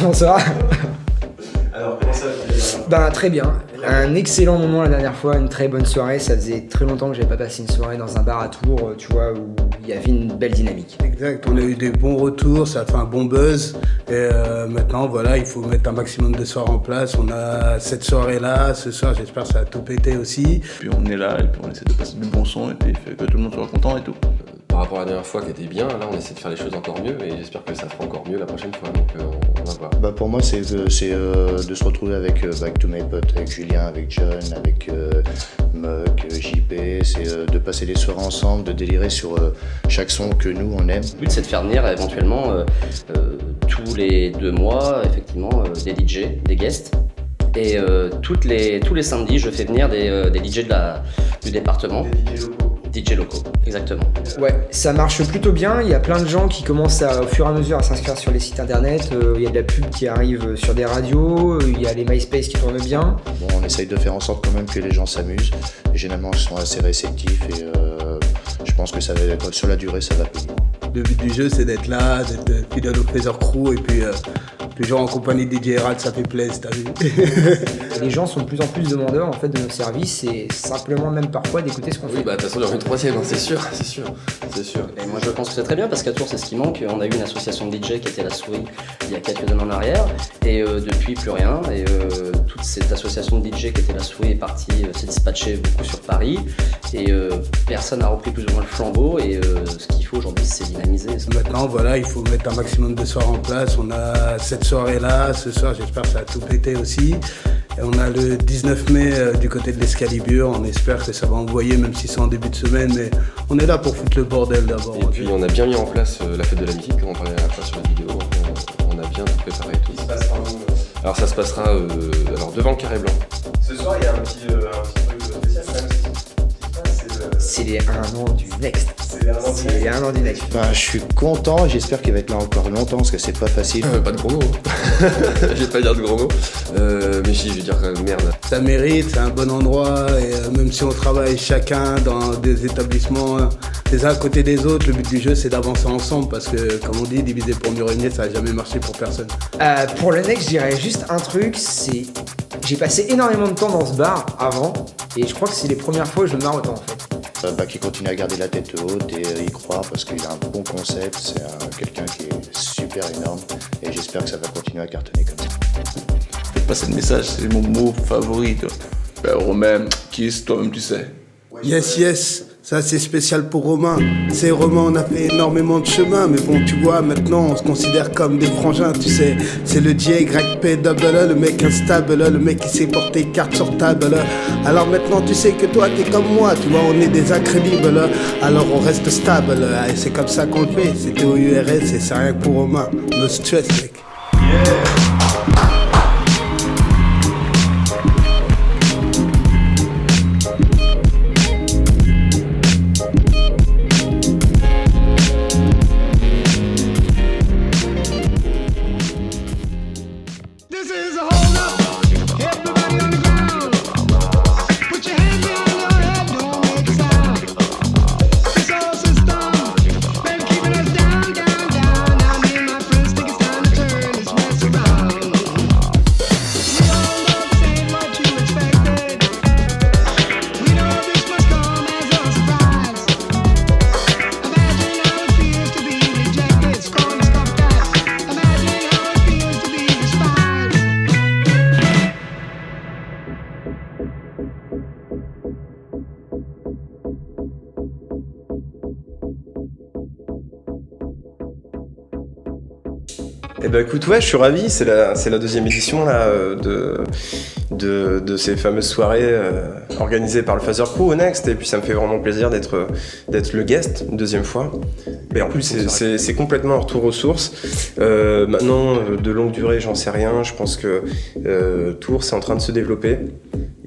Bonsoir. Alors, comment ça Ben, très bien. Un excellent moment la dernière fois, une très bonne soirée. Ça faisait très longtemps que j'avais pas passé une soirée dans un bar à Tours, tu vois, où il y avait une belle dynamique. Exact, on a eu des bons retours, ça a fait un bon buzz. Et maintenant, voilà, il faut mettre un maximum de soirées en place. On a cette soirée-là, ce soir, j'espère que ça a tout pété aussi. Puis on est là et puis on essaie de passer du bon son et puis que tout le monde soit content et tout. Par rapport à la dernière fois qui était bien, là on essaie de faire les choses encore mieux et j'espère que ça fera encore mieux la prochaine fois, donc on va voir. Pour moi, c'est de se retrouver avec tous mes potes, avec Julien, avec John, avec Muck, JP, c'est de passer des soirées ensemble, de délirer sur chaque son que nous on aime. Le but c'est de faire venir éventuellement tous les 2 mois effectivement des DJ, des guests. Et tous les samedis je fais venir des DJ du département. DJ locaux, exactement. Ouais, ça marche plutôt bien. Il y a plein de gens qui commencent au fur et à mesure à s'inscrire sur les sites internet. Il y a de la pub qui arrive sur des radios. Il y a les MySpace qui tournent bien. Bon, on essaye de faire en sorte quand même que les gens s'amusent. Et généralement, ils sont assez réceptifs et je pense que ça va, sur la durée, ça va payer. Le but du jeu, c'est d'être là, d'être fidèle au Pleasure Crew et puis toujours en compagnie de DJ Herald, ça fait plaisir, t'as vu. Les gens sont de plus en plus demandeurs en fait de nos services et simplement même parfois d'écouter ce qu'on fait. Oui, bah de toute façon il y aura une troisième, hein, c'est sûr. Et moi je pense que c'est très bien parce qu'à Tours c'est ce qui manque. On a eu une association de DJ qui était la Souris il y a quelques années en arrière et depuis plus rien. Et toute cette association de DJ qui était la Souris est partie, s'est dispatchée beaucoup sur Paris et personne n'a repris plus ou moins le flambeau et ce qu'il faut aujourd'hui c'est dynamiser. Maintenant, voilà, il faut mettre un maximum de soirées en place. On a cette soirée-là, ce soir, j'espère que ça a tout pété aussi. Et on a le 19 mai du côté de l'Escalibur. On espère que ça va envoyer, même si c'est en début de semaine. Mais on est là pour foutre le bordel d'abord. Et puis on a bien mis en place la fête de la musique, comme on parlait à la fois sur la vidéo. On a bien tout préparé et tout. Il se passe alors ça se passera devant le Carré Blanc. Ce soir, il y a un petit truc spécial quand même. C'est les 1 an du Next. C'est les 1 an du Next. Je suis content, j'espère qu'il va être là encore longtemps parce que c'est pas facile. Pas de gros mots. Je vais pas dire de gros mots. Mais si, je vais dire merde. Ça mérite, c'est un bon endroit. Et même si on travaille chacun dans des établissements les uns à côté des autres, le but du jeu c'est d'avancer ensemble parce que, comme on dit, diviser pour mieux régner, ça n'a jamais marché pour personne. Pour le Next, je dirais juste un truc, c'est... J'ai passé énormément de temps dans ce bar avant et je crois que c'est les premières fois où je me marre autant en fait. Qui continue à garder la tête haute et y croire parce qu'il a un bon concept, c'est quelqu'un qui est super énorme et j'espère que ça va continuer à cartonner comme ça. Faites passer le message, c'est mon mot favori. Romain, kiss, toi-même tu sais. Yes, ça c'est spécial pour Romain. C'est Romain, on a fait énormément de chemin, mais bon, tu vois, maintenant on se considère comme des frangins, tu sais. C'est le JYP, le mec instable, le mec qui sait porter carte sur table. Alors maintenant tu sais que toi t'es comme moi, tu vois, on est des incrédibles. Alors on reste stable, et c'est comme ça qu'on le fait. C'était au URS et c'est rien que pour Romain. No stress, mec. Eh ben écoute, ouais, je suis ravi, c'est la deuxième édition là, de ces fameuses soirées organisées par le Phaser Crew au Next, et puis ça me fait vraiment plaisir d'être le guest une deuxième fois. Mais en plus c'est complètement un retour aux sources. Maintenant, de longue durée, j'en sais rien, je pense que Tours c'est en train de se développer.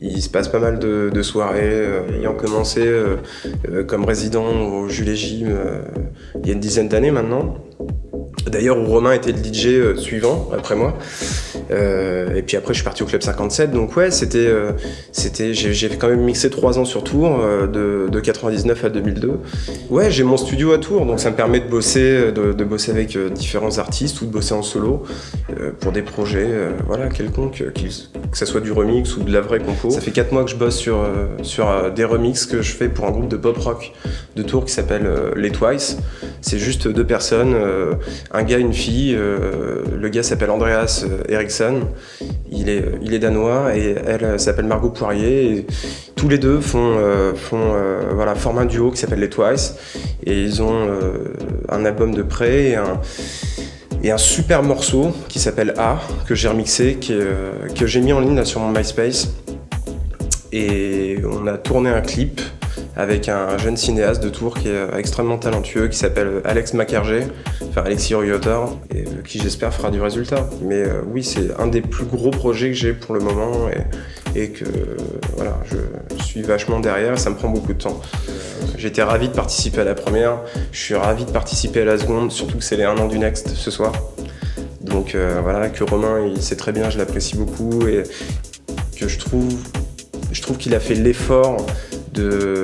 Il se passe pas mal de soirées, ayant commencé comme résident au Jules et Gym il y a une dizaine d'années maintenant. D'ailleurs, où Romain était le DJ suivant, après moi. Et puis après, je suis parti au Club 57. Donc ouais, j'ai quand même mixé 3 ans sur Tours, de 99 à 2002. Ouais, j'ai mon studio à Tours, donc ça me permet de bosser avec différents artistes ou de bosser en solo pour des projets quelconques, que ça soit du remix ou de la vraie compo. Ça fait 4 mois que je bosse sur des remixes que je fais pour un groupe de pop rock de Tours qui s'appelle les Twice. C'est juste 2 personnes, un gars, une fille. Le gars s'appelle Andreas Eriksson, il est danois et elle s'appelle Margot Poirier. Et tous les deux forment un duo qui s'appelle les Twice et ils ont un album de près et un super morceau qui s'appelle A, que j'ai remixé, que j'ai mis en ligne là, sur mon MySpace. Et on a tourné un clip avec un jeune cinéaste de Tours qui est extrêmement talentueux, qui s'appelle Alex Makerger, enfin Alexis Riotor, et qui j'espère fera du résultat. Mais oui, c'est un des plus gros projets que j'ai pour le moment et que voilà, je suis vachement derrière et ça me prend beaucoup de temps. J'étais ravi de participer à la première, je suis ravi de participer à la seconde, surtout que c'est les 1 an du Next ce soir. Donc voilà, que Romain, il sait très bien, je l'apprécie beaucoup et que je trouve qu'il a fait l'effort de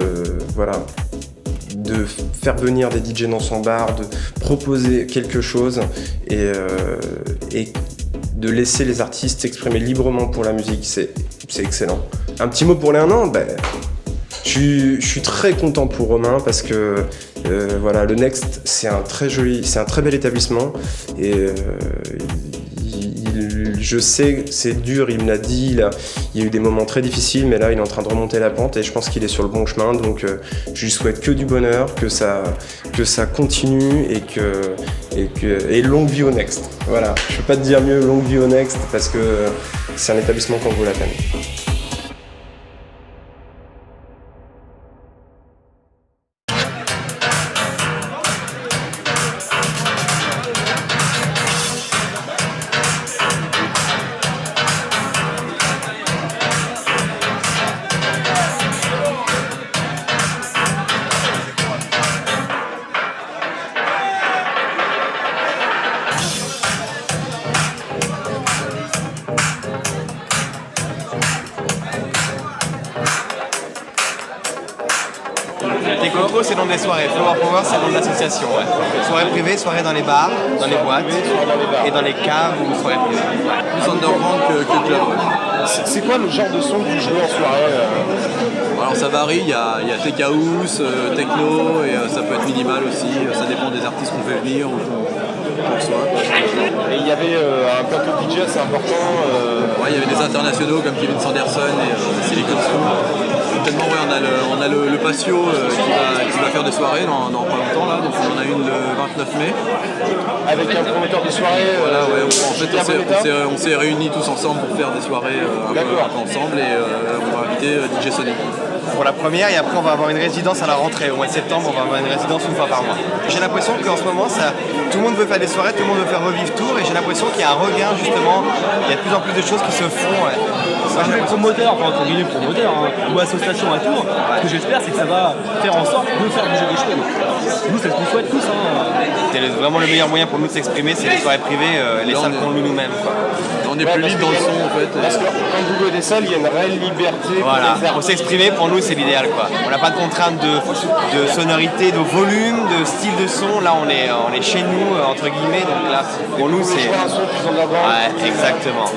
faire venir des DJ dans son bar, de proposer quelque chose et de laisser les artistes s'exprimer librement pour la musique. C'est excellent. Un petit mot pour les 1 an, je suis très content pour Romain parce que le Next, c'est un très bel établissement et je sais, c'est dur, il me l'a dit, il y a eu des moments très difficiles, mais là il est en train de remonter la pente et je pense qu'il est sur le bon chemin, donc je lui souhaite que du bonheur, que ça continue et longue vie au Next. Voilà, je peux pas te dire mieux, longue vie au Next, parce que c'est un établissement qui en vaut la peine. Tecoco, c'est le nom des soirées. Flower Power, c'est le nom de l'association. Ouais. Soirée privée, soirée dans les bars, dans les boîtes et dans les caves ou soirées privées. Plus underground que club. C'est quoi le genre de son que vous jouez en soirée Alors ça varie, il y a tech house, techno et ça peut être minimal aussi. Ça dépend des artistes qu'on fait venir ou pour soi. Et il y avait un plateau de DJ assez important. Ouais, il y avait des internationaux comme Kevin Sanderson et Silicon Soul. Tellement ouais, on a le Patio qui va faire des soirées dans pas longtemps là, donc on en a une le 29 mai. Avec un prometteur de soirée. Voilà, ouais, on s'est réunis tous ensemble pour faire des soirées un peu ensemble et on va inviter DJ Sonic. Pour la première et après on va avoir une résidence à la rentrée. Au mois de septembre, on va avoir une résidence une fois par mois. J'ai l'impression qu'en ce moment, tout le monde veut faire des soirées, tout le monde veut faire revivre Tours et j'ai l'impression qu'il y a un regain justement. Il y a de plus en plus de choses qui se font. Ouais. Moi, je suis promoteur, enfin entre guillemets promoteur, ou association à Tours. Ce que j'espère, c'est que ça va faire en sorte de faire bouger des choses. Nous, c'est ce qu'on souhaite tous. C'est vraiment le meilleur moyen pour nous de s'exprimer, c'est les soirées privées, les salles qu'on loue nous-mêmes. On est plus libre dans le son en fait. Parce que quand vous louez des salles, il y a une réelle liberté. Voilà, pour s'exprimer, pour nous, c'est l'idéal. On n'a pas de contrainte de sonorité, de volume, de style de son. Là, on est chez nous, entre guillemets. Donc là, pour nous, c'est. Un son plus en avant. Ouais, exactement.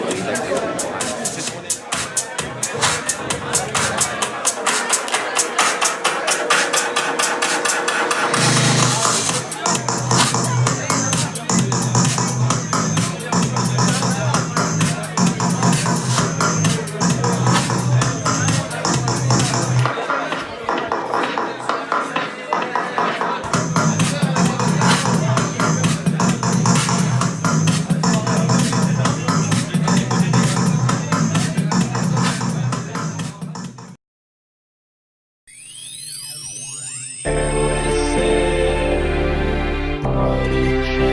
Party